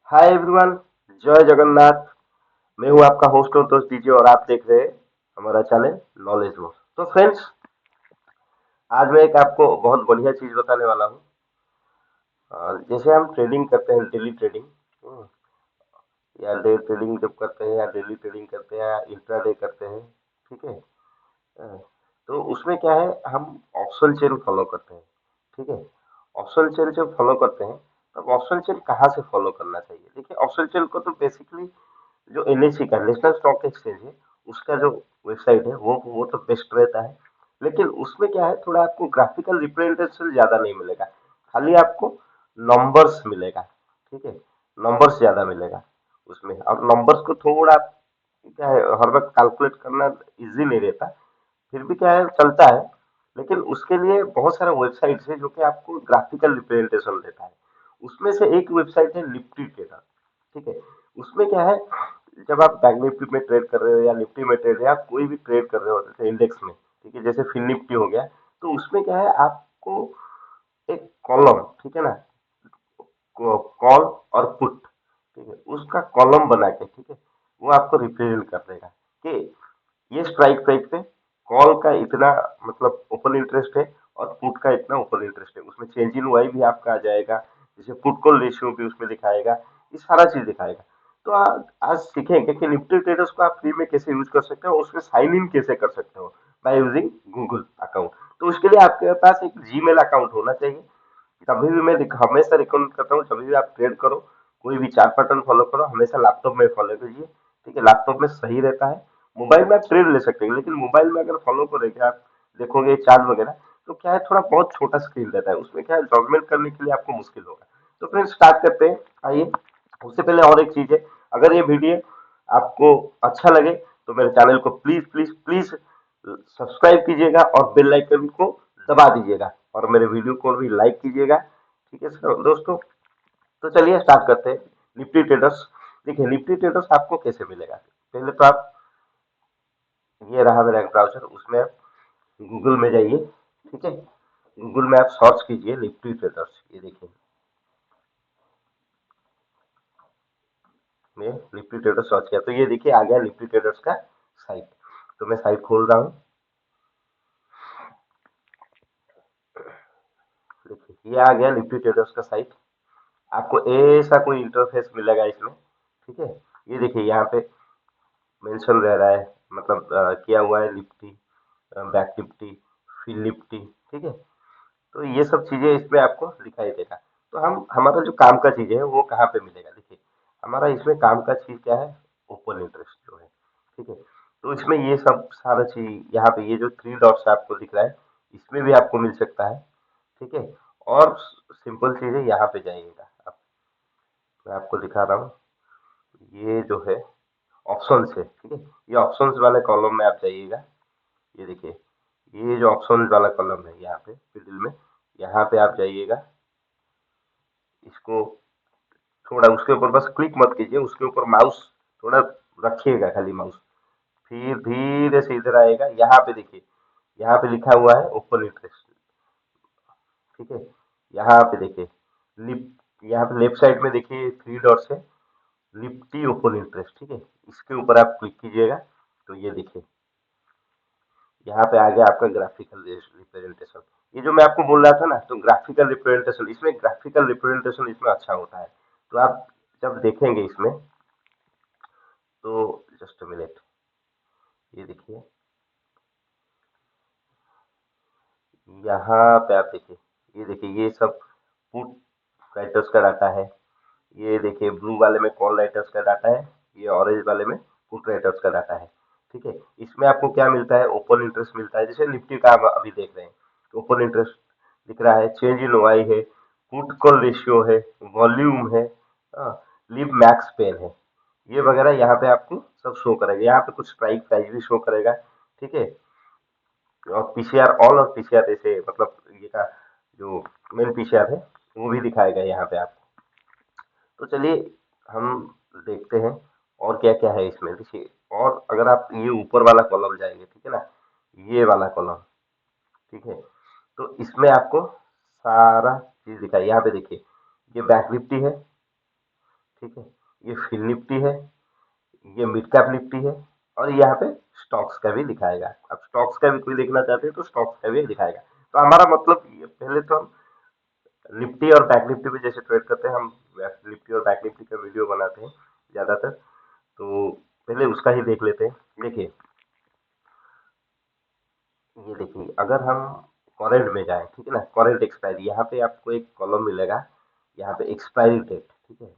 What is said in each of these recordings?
Hi everyone, जय जगन्नाथ। मैं हूं आपका होस्ट संतोष दीजिए और आप देख रहे हैं हमारा चैनल नॉलेज वो। तो फ्रेंड्स, आज मैं एक आपको बहुत बढ़िया चीज बताने वाला हूं। जैसे हम ट्रेडिंग करते हैं, डेली ट्रेडिंग या डे ट्रेडिंग जब करते हैं या डेली ट्रेडिंग करते हैं या इंट्राडे करते हैं, ठीक है। अ, तो उसमें क्या है, हम ऑप्शन चेन फॉलो करते हैं, ठीक है। ऑप्शन चेन जब फॉलो करते हैं तब ऑप्शन चेन कहाँ से फॉलो करना चाहिए? देखिए, ऑप्शन चेन को तो बेसिकली जो एनएससी का नेशनल स्टॉक एक्सचेंज है, उसका जो वेबसाइट है वो तो बेस्ट रहता है। लेकिन उसमें क्या है, थोड़ा आपको ग्राफिकल रिप्रेजेंटेशन ज्यादा नहीं मिलेगा, खाली आपको नंबर्स मिलेगा, ठीक है। नंबर्स ज्यादा मिलेगा उसमें, और नंबर्स को थोड़ा क्या है, हर वक्त कैलकुलेट करना इजी नहीं रहता। फिर भी क्या है, चलता है। लेकिन उसके लिए बहुत सारे वेबसाइट्स है जो कि आपको ग्राफिकल रिप्रेजेंटेशन देता है। उसमें से एक वेबसाइट है निफ्टी ट्रेडर, ठीक है। उसमें क्या है, जब आप बैंक निफ्टी में ट्रेड कर रहे हो या निफ्टी में ट्रेड या कोई भी ट्रेड कर रहे हो जैसे इंडेक्स में, ठीक है, जैसे फिन निफ्टी हो गया, तो उसमें क्या है, आपको एक कॉलम, ठीक है ना, कॉल और पुट, ठीक है, उसका कॉलम बना के, ठीक है, वो आपको रिप्रेजेंट कर देगा कि ये स्ट्राइक प्राइस पे कॉल का इतना मतलब ओपन इंटरेस्ट है और पुट का इतना ओपन इंटरेस्ट है। उसमें चेंज इन वाई भी आपका आ जाएगा, जैसे पुट कॉल रेशियो भी उसमें दिखाएगा, ये सारा चीज दिखाएगा। तो आज सीखेंगे कि निफ्टी ट्रेडर्स को आप फ्री में कैसे यूज कर सकते हो, उसमें साइन इन कैसे कर सकते हो बाय यूजिंग गूगल अकाउंट। तो उसके लिए आपके पास एक जीमेल अकाउंट होना चाहिए। कभी भी मैं हमेशा रिकमेंड करता हूँ, कभी भी आप ट्रेड करो, कोई भी चार पैटर्न फॉलो करो, हमेशा लैपटॉप में फॉलो कीजिए, ठीक है। लैपटॉप में सही रहता है। मोबाइल में आप ट्रेड ले सकते हैं, लेकिन मोबाइल में अगर फॉलो करेंगे आप, देखोगे चार्ट वगैरह, तो क्या है, थोड़ा बहुत छोटा स्क्रीन रहता है, उसमें क्या है, जजमेंट करने के लिए आपको मुश्किल होगा। तो फिर स्टार्ट करते हैं, आइए। उससे पहले और एक चीज है, अगर ये वीडियो आपको अच्छा लगे तो मेरे चैनल को प्लीज प्लीज प्लीज सब्सक्राइब कीजिएगा और बेल आइकन को दबा दीजिएगा और मेरे वीडियो को भी लाइक कीजिएगा, ठीक है सर दोस्तों। तो चलिए स्टार्ट करते हैं। निफ्टी ट्रेडर्स, देखिए निफ्टी ट्रेडर्स आपको कैसे मिलेगा। पहले तो आप, ये रहा मेरा एक ब्राउजर, उसमें आप गूगल में जाइए, ठीक है। गूगल में आप सर्च कीजिए निफ्टी ट्रेडर्स, ये देखिए, मैं निफ्टी ट्रेडर्स सर्च किया तो ये देखिए आ गया निफ्टी ट्रेडर्स का साइट। तो मैं साइट खोल रहा हूँ, देखिए ये आ गया निफ्टी ट्रेडर्स का साइट। आपको ऐसा कोई इंटरफेस मिलेगा इसमें, ठीक है। ये देखिए यहाँ पे मेंशन रह रहा है, मतलब किया हुआ है Nifty, bank Nifty, fin Nifty, ठीक है। तो ये सब चीजें इसमें आपको दिखाई देगा। तो हम, हमारा जो काम का चीज है वो कहाँ पे मिलेगा, देखिए हमारा इसमें काम का चीज क्या है, ओपन इंटरेस्ट जो है, ठीक है। तो इसमें ये सब सारा चीज यहाँ पे, ये जो थ्री डॉट्स आपको दिख रहा है, इसमें भी आपको मिल सकता है, ठीक है। और सिंपल चीज है, यहाँ पे जाइएगा आप, मैं आपको दिखा रहा हूँ, ये जो है ऑप्शंस है, ठीक है। ये ऑप्शंस वाले कॉलम में आप जाइएगा, ये देखिए, ये जो ऑप्शंस वाला कॉलम है यहाँ पे मिडिल में, यहाँ पे आप जाइएगा। इसको थोड़ा उसके ऊपर बस क्लिक मत कीजिए, उसके ऊपर माउस थोड़ा रखिएगा, खाली माउस, फिर धीरे से इधर आएगा। यहाँ पे देखिए, यहाँ पे लिखा हुआ है ओपन इंटरेस्ट, ठीक है। यहाँ पे देखिए, लिप यहाँ पे लेफ्ट साइड में देखिए थ्री डॉट्स है, निफ्टी ओपन इंटरेस्ट, ठीक है। इसके ऊपर आप क्लिक कीजिएगा तो ये देखिए, यहाँ पे आ गया आपका ग्राफिकल रिप्रेजेंटेशन। ये जो मैं आपको बोल रहा था ना, तो ग्राफिकल रिप्रेजेंटेशन, इसमें ग्राफिकल रिप्रेजेंटेशन इसमें अच्छा होता है। तो आप जब देखेंगे इसमें, तो जस्ट अ मिनट, ये देखिए, यहाँ पे आप देखिए, ये देखिए, ये सब पुट राइटर्स का डाटा है। ये देखिए ब्लू वाले में कॉल राइटर्स का डाटा है, ये ऑरेंज वाले में पुट राइटर्स का डाटा है, ठीक है। इसमें आपको क्या मिलता है, ओपन इंटरेस्ट मिलता है, जैसे निफ्टी का आप अभी देख रहे हैं, ओपन इंटरेस्ट दिख रहा है, चेंज इन वाई है, पुट कॉल रेशियो है, वॉल्यूम है, लीव मैक्स पेन है, ये वगैरह यहाँ पे आपको सब शो करेगा। यहाँ पे कुछ स्ट्राइक प्राइस भी शो करेगा, ठीक है। और पीसीआर ऑल और पीसीआर ऐसे, मतलब ये का जो मेन पीसीआर है वो भी दिखाएगा यहाँ पे आपको। तो चलिए हम देखते हैं और क्या क्या है इसमें, देखिए। और अगर आप ये ऊपर वाला कॉलम जाएंगे, ठीक है ना, ये वाला कॉलम, ठीक है, तो इसमें आपको सारा चीज दिखाई, यहाँ पे देखिए, ये बैंक निफ्टी है, ठीक है। ये फिल निफ्टी है, ये मिड कैप निफ्टी है, और यहाँ पे स्टॉक्स का भी दिखाएगा। अब स्टॉक्स का भी कोई देखना चाहते हैं तो स्टॉक्स का भी दिखाएगा। तो हमारा मतलब पहले तो हम निफ्टी और बैंक निफ्टी पे जैसे ट्रेड करते हैं, हम निफ्टी और बैंक निफ्टी का वीडियो बनाते हैं ज्यादातर। तो पहले उसका ही देख लेते हैं। देखिए, ये देखिए, अगर हम करंट में जाए, ठीक है ना, करंट एक्सपायरी, यहाँ पे आपको एक कॉलम मिलेगा, यहाँ पे एक्सपायरी डेट, ठीक है,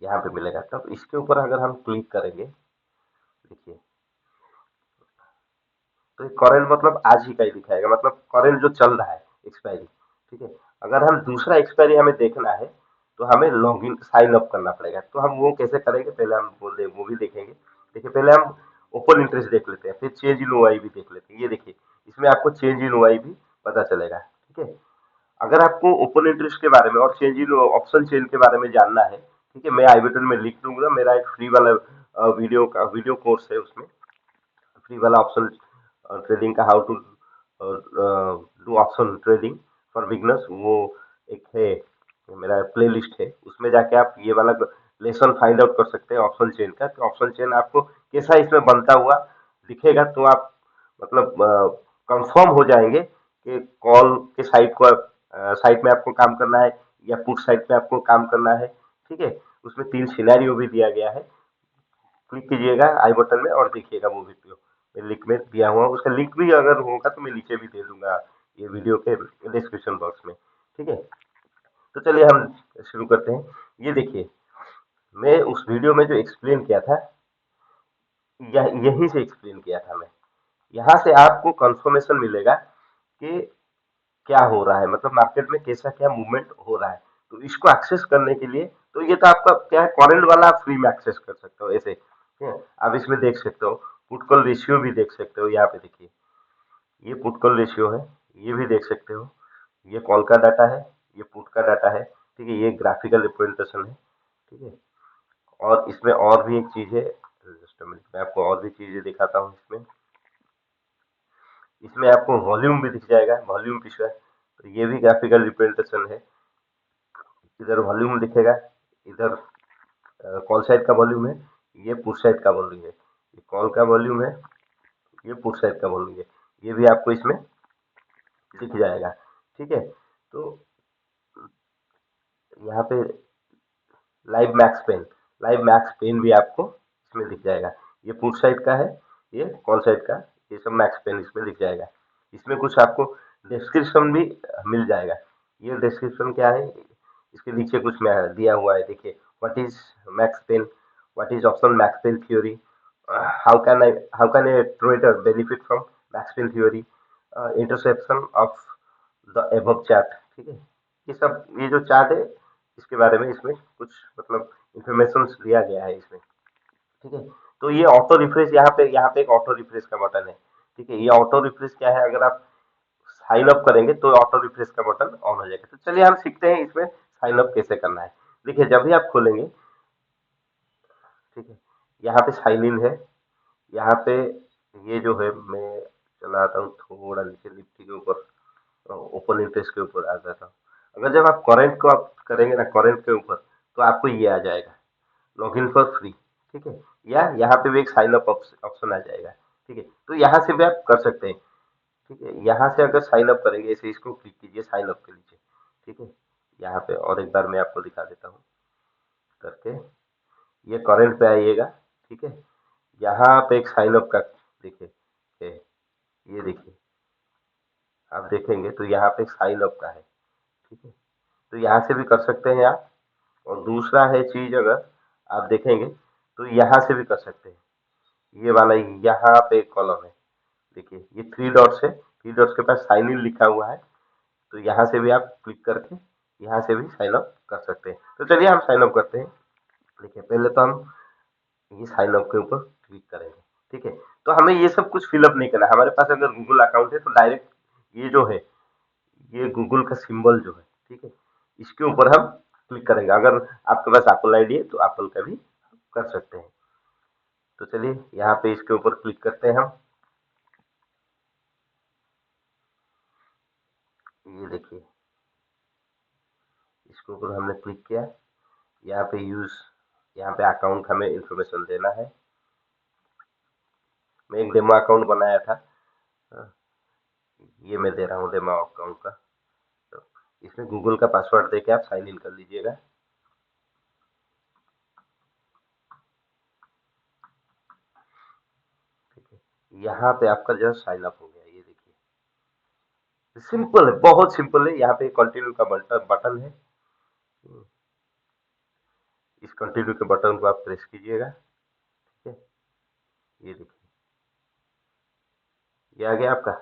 यहाँ पे मिलेगा। तब इसके ऊपर अगर हम क्लिक करेंगे, देखिए, तो ये करंट मतलब आज ही का ही दिखाएगा, मतलब करंट जो चल रहा है एक्सपायरी, ठीक है। अगर हम दूसरा एक्सपायरी हमें देखना है तो हमें लॉग इन साइन अप करना पड़ेगा। तो हम वो कैसे करेंगे, पहले हम वो भी देखेंगे। देखिए, पहले हम ओपन इंटरेस्ट देख लेते हैं, फिर चेंज इन ओआई भी देख लेते हैं। ये देखिए, इसमें आपको चेंज इन ओआई भी पता चलेगा, ठीक है। अगर आपको ओपन इंटरेस्ट के बारे में और चेंज इन ऑप्शन चेन के बारे में जानना है, ठीक है, मैं आई बटन में लिख दूंगा। मेरा एक फ्री वाला वीडियो कोर्स है, उसमें फ्री वाला ऑप्शन ट्रेडिंग का, how to do option trading for beginners, वो एक है, मेरा प्ले लिस्ट है, उसमें जाके आप ये वाला लेसन फाइंड आउट कर सकते हैं ऑप्शन चेन का, कि ऑप्शन चेन आपको कैसा इसमें बनता हुआ दिखेगा। तो आप मतलब कंफर्म हो जाएंगे कि कॉल के साइड में आपको काम करना है या पुट साइड में आपको काम करना है, ठीक है। उसमें 3 सिनेरियो भी दिया गया है। क्लिक कीजिएगा आई बटन में और देखिएगा वो वीडियो लिंक में दिया हुआ। उसका लिंक भी अगर होगा तो मैं नीचे भी दे दूंगा ये वीडियो के डिस्क्रिप्शन बॉक्स में, ठीक है। तो चलिए हम शुरू करते हैं। ये देखिए, मैं उस वीडियो में जो एक्सप्लेन किया था, यहीं से एक्सप्लेन किया था मैं। यहाँ से आपको कंफर्मेशन मिलेगा कि क्या हो रहा है, मतलब मार्केट में कैसा क्या मूवमेंट हो रहा है। तो इसको एक्सेस करने के लिए, तो ये तो आपका क्या है, करंट वाला आप फ्री में एक्सेस कर सकते हो ऐसे, ठीक है। आप इसमें देख सकते हो, पुट कॉल रेशियो भी देख सकते हो। यहाँ पे देखिए, ये पुट कॉल रेशियो है, ये भी देख सकते हो। ये कॉल का डाटा है, ये पुट का डाटा है, ठीक है। ये ग्राफिकल रिप्रेजेंटेशन है, ठीक है। और इसमें और भी एक चीज है, जस्ट मिनट, मैं आपको और भी चीजें दिखाता हूँ इसमें। इसमें आपको वॉल्यूम भी दिख जाएगा, वॉल्यूम पिछड़ा, तो ये भी ग्राफिकल रिप्रेजेंटेशन है। इधर वॉल्यूम दिखेगा, इधर कॉल साइड का वॉल्यूम है, ये पुट साइड का वॉल्यूम है। ये कॉल का वॉल्यूम है, ये पुट साइड का वॉल्यूम है। ये भी आपको इसमें दिख जाएगा, ठीक है। तो यहाँ पे live max pain, live max pain भी आपको इसमें दिख जाएगा। ये पुट साइड का है, ये कॉल साइड का, ये सब मैक्स पेन इसमें दिख जाएगा। इसमें कुछ आपको डिस्क्रिप्शन भी मिल जाएगा। ये डिस्क्रिप्शन क्या है, इसके नीचे कुछ मैं दिया हुआ है, देखिए, what is max pain, what is option max pain theory, how can a trader benefit from max pain theory, interception of the above chart, ठीक है। ये सब, ये जो चार्ट है, इसके बारे में इसमें कुछ मतलब इंफॉर्मेशन दिया गया है इसमें, ठीक है। तो ये ऑटो रिफ्रेश, यहाँ पे एक ऑटो रिफ्रेश का बटन है, ठीक है। ये ऑटो रिफ्रेश क्या है, अगर आप साइन अप करेंगे तो ऑटो रिफ्रेश का बटन ऑन हो जाएगा। तो चलिए हम सीखते हैं इसमें साइन अप कैसे करना है। देखिए, जब भी आप खोलेंगे, ठीक है, यहाँ पे साइन इन है, यहाँ पे ये जो है, मैं चलाता हूँ थोड़ा नीचे, निफ्टी के ऊपर, ओपन इंटरेस्ट के ऊपर आ जाता हूँ। अगर जब आप करंट को आप करेंगे ना, करंट के ऊपर, तो आपको ये आ जाएगा, लॉगिन फॉर फ्री, ठीक है। या यहाँ पे भी एक साइन अप ऑप्शन आ जाएगा, ठीक है। तो यहाँ से भी आप कर सकते हैं, ठीक है। यहाँ से अगर साइन अप करेंगे, ऐसे इसको क्लिक कीजिए साइन अप के नीचे, ठीक है। यहाँ पे और एक बार मैं आपको दिखा देता हूँ करके, ये करंट पे आइएगा, ठीक है। यहाँ पे एक साइन अप का, देखिए, ये देखिए, आप देखेंगे तो यहाँ पे साइन अप का है, ठीक है। तो यहाँ से भी कर सकते हैं आप। और दूसरा है चीज, अगर आप देखेंगे तो यहाँ से भी कर सकते हैं। ये वाला यहाँ पे कॉलम है, देखिए, ये थ्री डॉट्स है, थ्री डॉट्स के पास साइन इन लिखा हुआ है। तो यहाँ से भी आप क्लिक करके यहाँ से भी साइन अप कर सकते हैं। तो चलिए हम साइन अप करते हैं। देखिए, पहले तो हम ये साइन अप के ऊपर क्लिक करेंगे, ठीक है। तो हमें ये सब कुछ फिलअप नहीं करना है। हमारे पास अगर गूगल अकाउंट है तो डायरेक्ट ये जो है, ये गूगल का सिंबल जो है, ठीक है, इसके ऊपर हम क्लिक करेंगे। अगर आपके पास एप्पल आईडी है तो एप्पल का भी कर सकते हैं। तो चलिए यहाँ पे इसके ऊपर क्लिक करते हैं हम। ये देखिए, इसके ऊपर हमने क्लिक किया, यहाँ पे यूज यहाँ पे अकाउंट हमें इंफॉर्मेशन देना है। मैं एक डेमो अकाउंट बनाया था, हाँ, ये मैं दे रहा हूँ डेमो अकाउंट का। तो इसमें गूगल का पासवर्ड देके आप साइन इन कर लीजिएगा। ठीक है, यहाँ पे आपका जो साइन अप हो गया, ये देखिए सिंपल है, बहुत सिंपल है। यहाँ पे कंटिन्यू का बटन बटन है, इस कंटिन्यू के बटन को आप प्रेस कीजिएगा। ठीक है, ये देखिए ये आ गया आपका,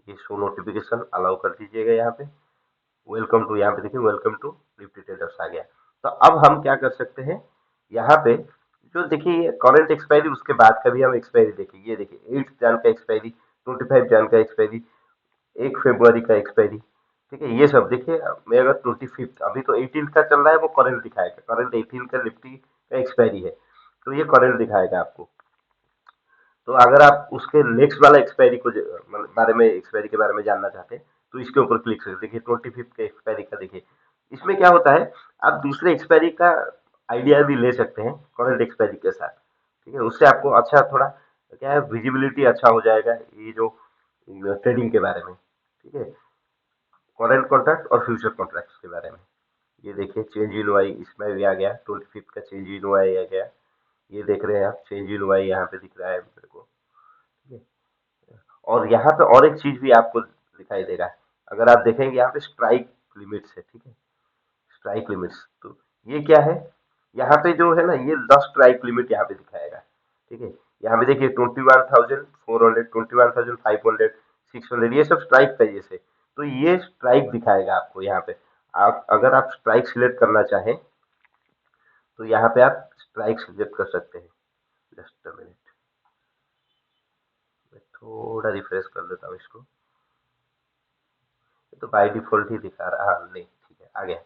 ये शो नोटिफिकेशन अलाउ कर दीजिएगा। यहाँ पे वेलकम टू, यहाँ पे देखिए वेलकम टू निफ्टी ट्रेडर्स आ गया। तो अब हम क्या कर सकते हैं, यहाँ पे जो देखिए ये करंट एक्सपायरी, उसके बाद का भी हम एक्सपायरी देखिए। ये देखिए 8 जन का एक्सपायरी, 25 जन का एक्सपायरी, 1 फरवरी का एक्सपायरी। ठीक है, ये सब देखिए। मैं अगर 25, अभी तो 18 का चल रहा है, वो करंट दिखाएगा। करंट 18 का निफ्टी का एक्सपायरी है, तो ये करंट दिखाएगा आपको। तो अगर आप उसके नेक्स्ट वाला एक्सपायरी को बारे में, एक्सपायरी के बारे में जानना चाहते हैं, तो इसके ऊपर क्लिक करिए। देखिए 25 के एक्सपायरी का देखिए। इसमें क्या होता है, आप दूसरे एक्सपायरी का आइडिया भी ले सकते हैं करंट एक्सपायरी के साथ। ठीक है, उससे आपको अच्छा थोड़ा क्या है, विजिबिलिटी अच्छा हो जाएगा ये जो ट्रेडिंग के बारे में। ठीक है, करंट कॉन्ट्रैक्ट और फ्यूचर कॉन्ट्रैक्ट के बारे में। ये देखिए चेंज इन वाई, इसमें भी आ गया 25 का चेंज इन वाई आ गया। ये देख रहे हैं आप, चेंज इन वाई यहाँ पे दिख रहा है मेरे को। ठीक है, और यहाँ पे और एक चीज भी आपको दिखाई देगा। अगर आप देखेंगे यहाँ पे स्ट्राइक लिमिट्स है। ठीक है, स्ट्राइक लिमिट्स, तो ये क्या है, यहाँ पे जो है ना, ये 10 स्ट्राइक लिमिट यहाँ पे दिखाएगा। ठीक है, यहाँ पे देखिए 21,400, 21,500, 600, ये सब स्ट्राइक प्राइजेस है। तो ये स्ट्राइक दिखाएगा आपको यहाँ पे। आप अगर आप स्ट्राइक सिलेक्ट करना चाहें, तो यहाँ पे आप स्ट्राइक सिलेक्ट कर सकते हैं। जस्ट अ मिनट, मैं थोड़ा रिफ्रेश कर देता हूँ इसको। ये तो बाय डिफॉल्ट ही दिखा रहा, हाँ नहीं ठीक है आ गया।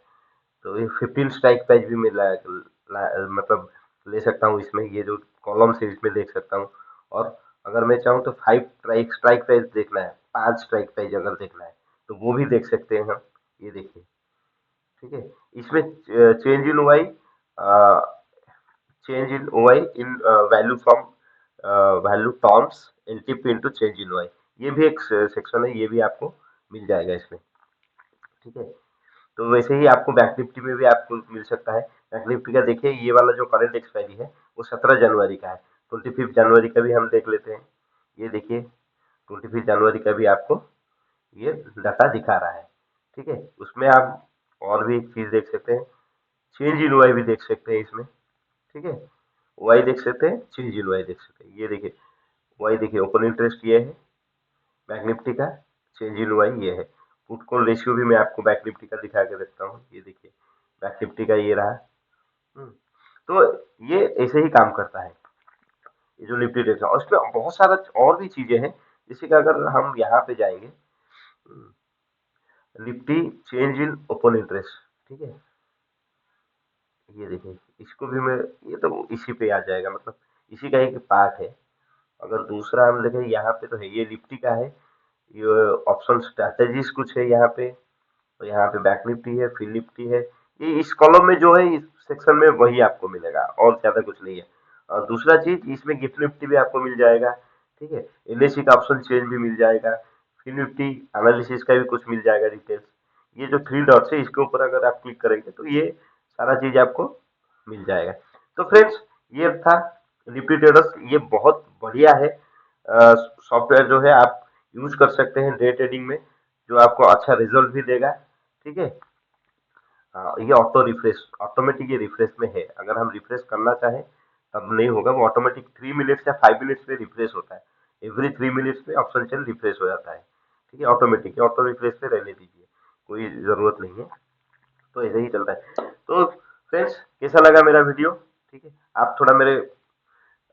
तो ये 15 स्ट्राइक प्राइस भी मिल रहा है, मतलब ले सकता हूँ इसमें। ये जो कॉलम है इसमें देख सकता हूँ। और अगर मैं चाहूँ तो 5 स्ट्राइक स्ट्राइक प्राइस देखना है, 5 स्ट्राइक प्राइस अगर देखना है, तो वो भी देख सकते हैं हम। ये देखिए, ठीक है, इसमें change in Y, change in Y in value from value terms LTP into change in Y, ये भी एक सेक्शन है, ये भी आपको मिल जाएगा इसमें। ठीक है, तो वैसे ही आपको बैंक निफ्टी में भी आपको मिल सकता है। बैंक निफ्टी का देखिए, ये वाला जो करंट एक्सपायरी है वो 17 जनवरी का है। 25 जनवरी का भी हम देख लेते हैं। ये देखिए 25 जनवरी का भी आपको ये डाटा दिखा रहा है। ठीक है, उसमें आप और भी एक चीज देख सकते हैं, चेंज इन वाई भी देख सकते हैं इसमें। ठीक है, वाई देख सकते हैं, चेंज इन वाई देख सकते हैं। ये देखिए वाई देखिए, ओपन इंटरेस्ट ये है बैंक निफ्टी का, चेंज इन वाई ये है। पुट कॉल रेशियो भी मैं आपको बैंक निफ्टी का दिखा के रखता हूँ। ये देखिए बैंक निफ्टी का ये रहा। हम्म, तो ये ऐसे ही काम करता है, ये जो निफ्टी डेटा। और इसमें बहुत सारा और भी चीजें हैं, जैसे कि अगर हम यहाँ पे जाएंगे, Nifty change in open interest. ठीक है, ये देखिए इसको भी मैं, ये तो इसी पे आ जाएगा, मतलब इसी का एक पार्ट है। अगर दूसरा हम देखें, यहाँ पे तो है, ये निफ्टी का है। ये ऑप्शन स्ट्रैटेजीज कुछ है यहाँ पे। तो यहाँ पे बैंक निफ्टी है, फिन निफ्टी है। ये इस कॉलम में जो है, इस सेक्शन में वही आपको मिलेगा, और ज्यादा कुछ नहीं है। और दूसरा चीज, इसमें गिफ्ट निफ्टी भी आपको मिल जाएगा। ठीक है, एलआईसी का ऑप्शन चेंज भी मिल जाएगा। फिन निफ्टी एनालिसिस का भी कुछ मिल जाएगा डिटेल्स। ये जो 3 डॉट्स है, इसके ऊपर अगर आप क्लिक करेंगे, तो ये सारा चीज आपको मिल जाएगा। तो फ्रेंड्स, ये था निफ्टी ट्रेडर्स। ये बहुत बढ़िया है सॉफ्टवेयर, जो है आप यूज कर सकते हैं डे ट्रेडिंग में, जो आपको अच्छा रिजल्ट भी देगा। ठीक है, ये ऑटो रिफ्रेश, ऑटोमेटिक ये रिफ्रेश में है। अगर हम रिफ्रेश करना चाहें तब नहीं होगा, वो ऑटोमेटिक 3 मिनट्स या 5 मिनट्स में रिफ्रेश होता है। एवरी 3 मिनट्स में ऑप्शन चेंज रिफ्रेश हो जाता है। ठीक है, ऑटोमेटिक ऑटो रिफ्रेश पे रहने दीजिए, कोई जरूरत नहीं है। तो ऐसे ही चलता है। तो फ्रेंड्स, कैसा लगा मेरा वीडियो? ठीक है, आप थोड़ा मेरे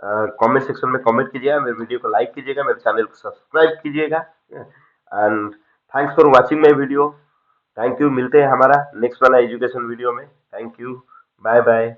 कमेंट सेक्शन में कमेंट कीजिएगा, मेरे वीडियो को लाइक कीजिएगा, मेरे चैनल को सब्सक्राइब कीजिएगा। And thanks for watching my video. Thank you, मिलते हैं हमारा नेक्स्ट वाला एजुकेशन वीडियो में। Thank you, bye bye.